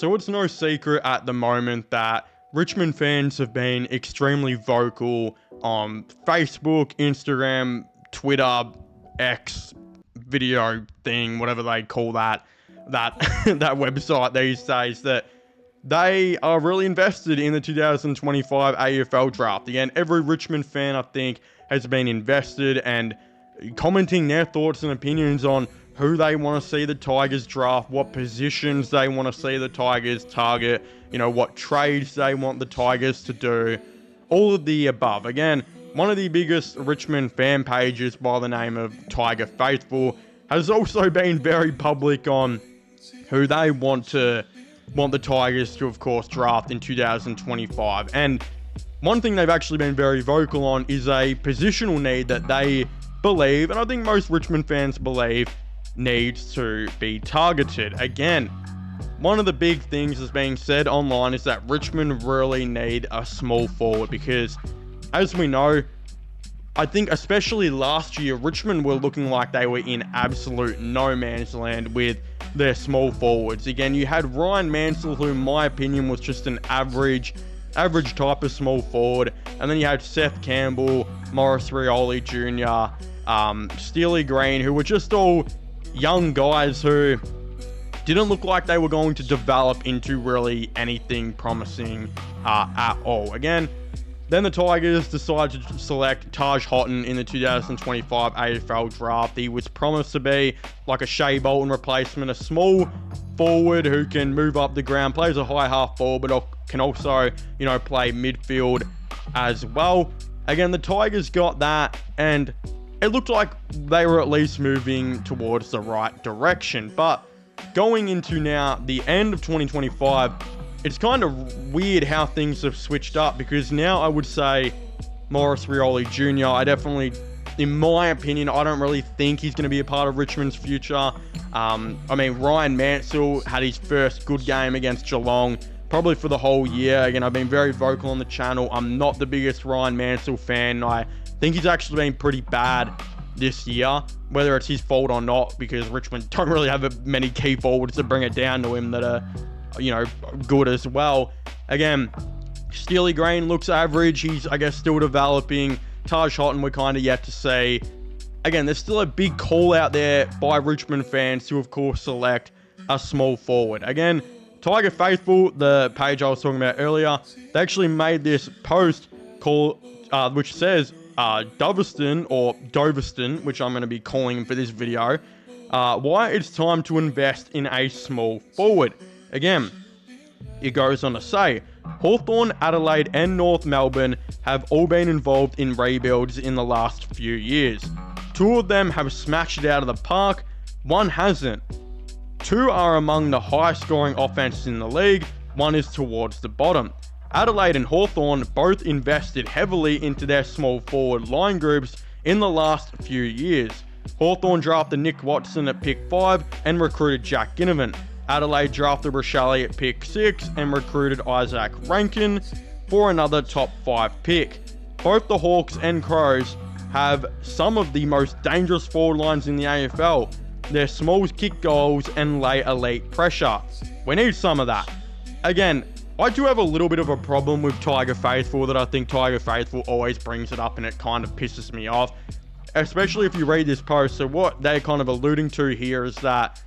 So it's no secret at the moment that Richmond fans have been extremely vocal on Facebook, Instagram, Twitter, X, video thing, whatever they call that that website these days, that they are really invested in the 2025 AFL draft. Again, every Richmond fan, I think, has been invested and commenting their thoughts and opinions on who they want to see the Tigers draft, what positions they want to see the Tigers target, what trades they want the Tigers to do, all of the above. Again, one of the biggest Richmond fan pages by the name of Tiger Faithful has also been very public on who they want the Tigers to, of course, draft in 2025. And one thing they've actually been very vocal on is a positional need that they believe, and I think most Richmond fans believe, needs to be targeted. Again, one of the big things that's being said online is that Richmond really need a small forward because, as we know, I think especially last year, Richmond were looking like they were in absolute no man's land with their small forwards. Again, you had Ryan Mansell, who in my opinion was just an average type of small forward, and then you had Seth Campbell, Maurice Rioli Jr., Steely Green, who were just all young guys who didn't look like they were going to develop into really anything promising at all. Again, then the Tigers decided to select Taj Houghton in the 2025 AFL draft. He was promised to be like a Shea Bolton replacement, a small forward who can move up the ground, plays a high half forward, but can also, play midfield as well. Again, the Tigers got that, and it looked like they were at least moving towards the right direction. But going into now the end of 2025, it's kind of weird how things have switched up, because now I would say Maurice Rioli Jr., I definitely, in my opinion, I don't really think he's going to be a part of Richmond's future. Ryan Mansell had his first good game against Geelong, probably for the whole year. Again, I've been very vocal on the channel. I'm not the biggest Ryan Mansell fan. I think he's actually been pretty bad this year, whether it's his fault or not, because Richmond don't really have many key forwards to bring it down to him that are, good as well. Again, Steely Green looks average. He's, I guess, still developing. Taj Houghton, we're kind of yet to see. Again, there's still a big call out there by Richmond fans to, of course, select a small forward. Again, Tiger Faithful, the page I was talking about earlier, they actually made this post which says Doveston, or Doveston, which I'm going to be calling him for this video, why it's time to invest in a small forward. Again, it goes on to say, Hawthorn, Adelaide and North Melbourne have all been involved in rebuilds in the last few years. 2 of them have smashed it out of the park, 1 hasn't. 2 are among the highest scoring offenses in the league, 1 is towards the bottom. Adelaide and Hawthorn both invested heavily into their small forward line groups in the last few years. Hawthorn drafted Nick Watson at pick 5 and recruited Jack Ginnivan. Adelaide drafted Rochelle at pick 6 and recruited Isaac Rankin for another top 5 pick. Both the Hawks and Crows have some of the most dangerous forward lines in the AFL. Their smalls kick goals and lay elite pressure. We need some of that. Again, I do have a little bit of a problem with Tiger Faithful, that I think Tiger Faithful always brings it up and it kind of pisses me off, especially if you read this post. So what they're kind of alluding to here is that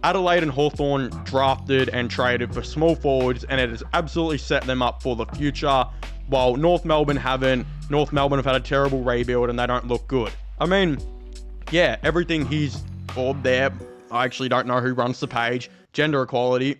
Adelaide and Hawthorn drafted and traded for small forwards, and it has absolutely set them up for the future, while North Melbourne haven't. North Melbourne have had a terrible rebuild and they don't look good. I mean, yeah, everything he's all there, I actually don't know who runs the page, gender equality,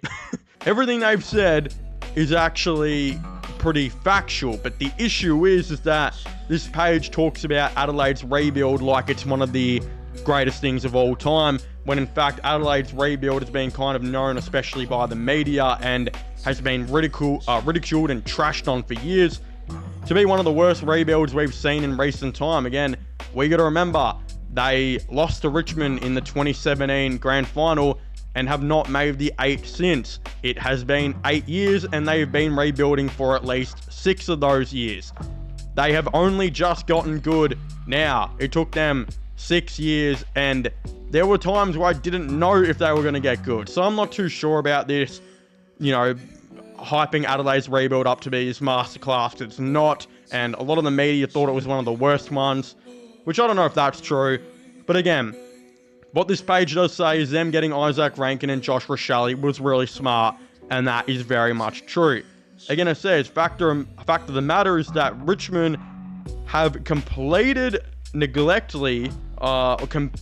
everything they've said is actually pretty factual, but the issue is that this page talks about Adelaide's rebuild like it's one of the greatest things of all time, when in fact Adelaide's rebuild has been kind of known, especially by the media, and has been ridiculed and trashed on for years, to be one of the worst rebuilds we've seen in recent time. Again, we got to remember, they lost to Richmond in the 2017 grand final and have not made the 8 since. It has been 8 years and they've been rebuilding for at least 6 of those years. They have only just gotten good now. It took them 6 years, and there were times where I didn't know if they were going to get good. So I'm not too sure about this. hyping Adelaide's rebuild up to be his masterclass. It's not, and a lot of the media thought it was one of the worst ones, which I don't know if that's true. But again, what this page does say is them getting Isaac Rankin and Josh Rochelle was really smart, and that is very much true. Again, it says, fact of the matter is that Richmond have completely neglected, I think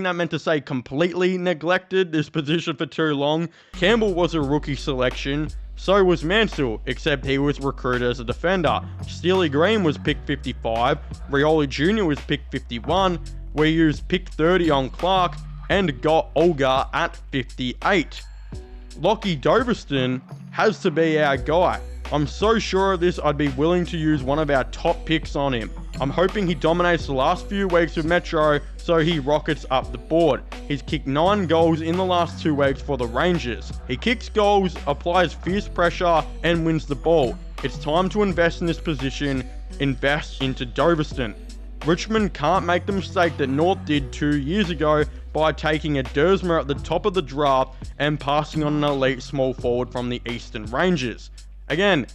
that meant to say completely neglected this position for too long. Campbell was a rookie selection, so was Mansell, except he was recruited as a defender. Steely Green was picked 55, Rioli Jr. was picked 51, we used pick 30 on Clark, and got Olga at 58. Lockie Doverston has to be our guy. I'm so sure of this, I'd be willing to use one of our top picks on him. I'm hoping he dominates the last few weeks with Metro, so he rockets up the board. He's kicked 9 goals in the last 2 weeks for the Rangers. He kicks goals, applies fierce pressure, and wins the ball. It's time to invest in this position, invest into Doverston. Richmond can't make the mistake that North did 2 years ago by taking a Dersma at the top of the draft and passing on an elite small forward from the Eastern Rangers. Again,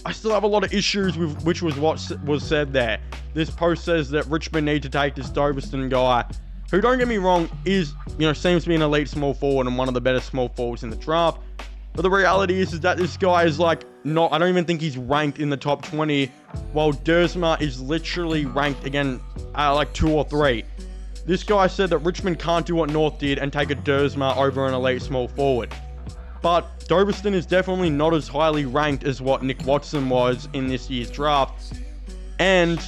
I still have a lot of issues with which was what was said there. This post says that Richmond need to take this Doverston guy, who, don't get me wrong, is, seems to be an elite small forward and one of the better small forwards in the draft. But the reality is that this guy is I don't even think he's ranked in the top 20, while Dersma is literally ranked again at 2 or 3. This guy said that Richmond can't do what North did and take a Dersma over an elite small forward. But Doverston is definitely not as highly ranked as what Nick Watson was in this year's draft. And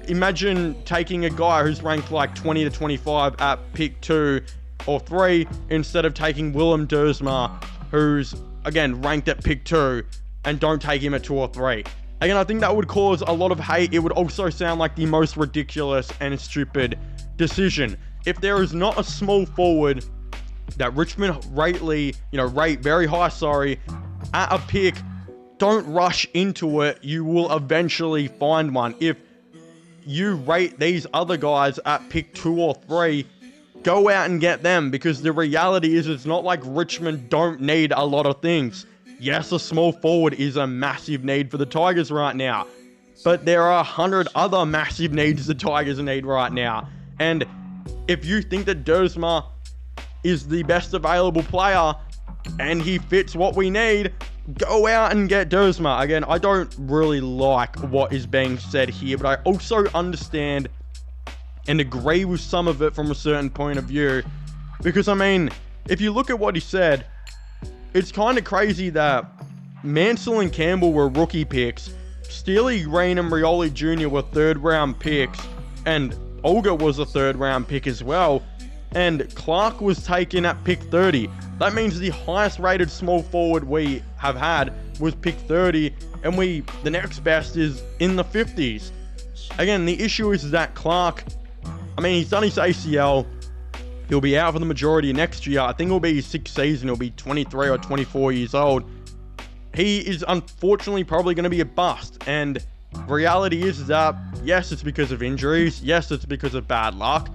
imagine taking a guy who's ranked 20 to 25 at pick 2 or 3 instead of taking Willem Dersma, who's, again, ranked at pick 2, and don't take him at 2 or 3. Again, I think that would cause a lot of hate. It would also sound like the most ridiculous and stupid decision. If there is not a small forward that Richmond rate very high, at a pick, don't rush into it. You will eventually find one. If you rate these other guys at pick 2 or 3, go out and get them, because the reality is it's not like Richmond don't need a lot of things. Yes, a small forward is a massive need for the Tigers right now, but there are 100 other massive needs the Tigers need right now. And if you think that Dersma is the best available player and he fits what we need, go out and get Dersma. Again, I don't really like what is being said here, but I also understand and agree with some of it from a certain point of view. Because, if you look at what he said, it's kind of crazy that Mansell and Campbell were rookie picks, Steely Green and Rioli Jr. were 3rd round picks, and Olga was a 3rd round pick as well, and Clark was taken at pick 30. That means the highest rated small forward we have had was pick 30, and the next best is in the 50s. Again, the issue is that Clark, he's done his ACL. He'll be out for the majority of next year. I think it'll be his 6th season. He'll be 23 or 24 years old. He is unfortunately probably going to be a bust. And reality is that, yes, it's because of injuries. Yes, it's because of bad luck.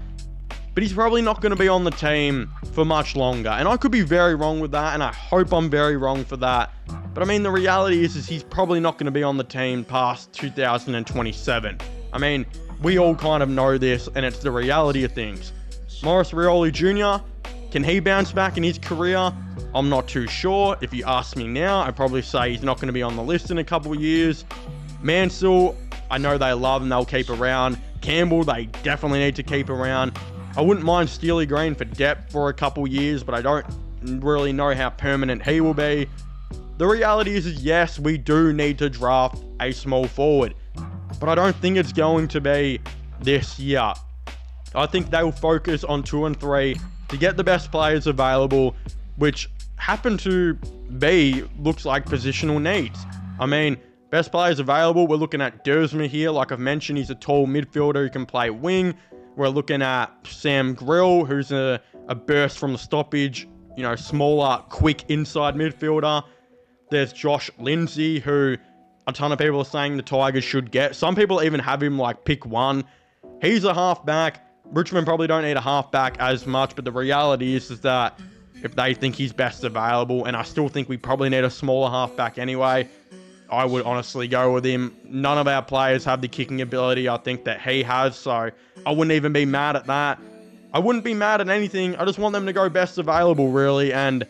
But he's probably not going to be on the team for much longer. And I could be very wrong with that, and I hope I'm very wrong for that. But the reality is he's probably not going to be on the team past 2027. We all kind of know this, and it's the reality of things. Maurice Rioli Jr., can he bounce back in his career? I'm not too sure. If you ask me now, I'd probably say he's not going to be on the list in a couple of years. Mansell, I know they love and they'll keep around. Campbell, they definitely need to keep around. I wouldn't mind Steely Green for depth for a couple years, but I don't really know how permanent he will be. The reality is yes, we do need to draft a small forward, but I don't think it's going to be this year. I think they will focus on 2 and 3 to get the best players available, which happen to be, looks like, positional needs. Best players available, we're looking at Dersma here. Like I've mentioned, he's a tall midfielder who can play wing. We're looking at Sam Grill, who's a burst from the stoppage, smaller, quick inside midfielder. There's Josh Lindsay, who a ton of people are saying the Tigers should get. Some people even have him pick 1. He's a halfback. Richmond probably don't need a halfback as much, but the reality is that if they think he's best available, and I still think we probably need a smaller halfback anyway, I would honestly go with him. None of our players have the kicking ability I think that he has, so I wouldn't even be mad at that. I wouldn't be mad at anything. I just want them to go best available, really. And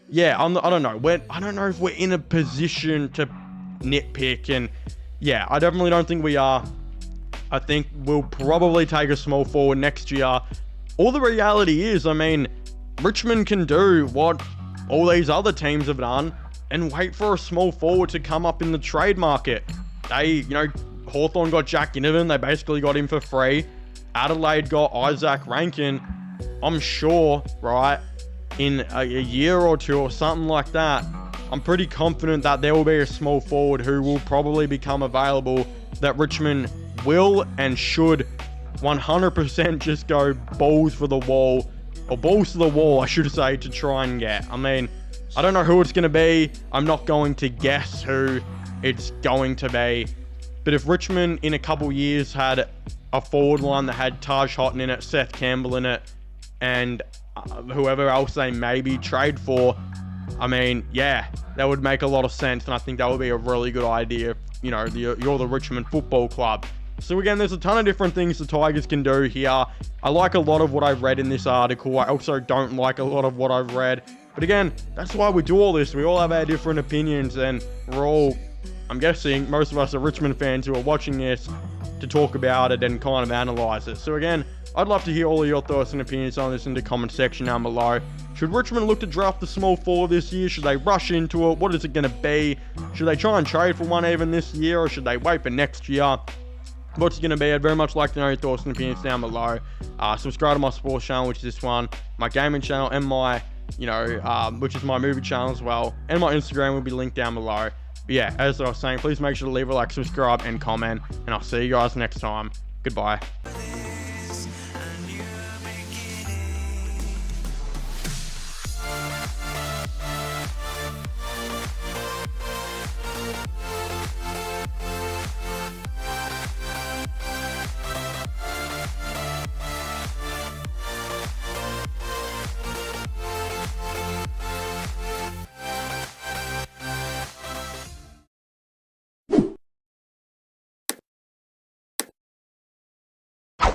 yeah, I don't know. I don't know if we're in a position to nitpick. And yeah, I definitely don't think we are. I think we'll probably take a small forward next year. All the reality is, I mean, Richmond can do what all these other teams have done and wait for a small forward to come up in the trade market. Hawthorn got Jack Ginnivan. They basically got him for free. Adelaide got Isaac Rankin. I'm sure, right, in a year or two or something like that, I'm pretty confident that there will be a small forward who will probably become available that Richmond will and should 100% just go balls to the wall, I should say, to try and get. I mean, I don't know who it's going to be. I'm not going to guess who it's going to be. But if Richmond in a couple years had a forward line that had Taj Houghton in it, Seth Campbell in it, and whoever else they maybe trade for, I mean, yeah, that would make a lot of sense. And I think that would be a really good idea if, you're the Richmond Football Club. So again, there's a ton of different things the Tigers can do here. I like a lot of what I've read in this article. I also don't like a lot of what I've read. But again, that's why we do all this. We all have our different opinions, and we're all, I'm guessing, most of us are Richmond fans who are watching this to talk about it and kind of analyze it. So again, I'd love to hear all of your thoughts and opinions on this in the comment section down below. Should Richmond look to draft the small forward this year? Should they rush into it? What is it going to be? Should they try and trade for one even this year, or should they wait for next year? What's it going to be? I'd very much like to know your thoughts and opinions down below. Subscribe to my sports channel, which is this one, my gaming channel, and my, which is my movie channel as well. And my Instagram will be linked down below. But yeah, as I was saying, please make sure to leave a like, subscribe, and comment. And I'll see you guys next time. Goodbye.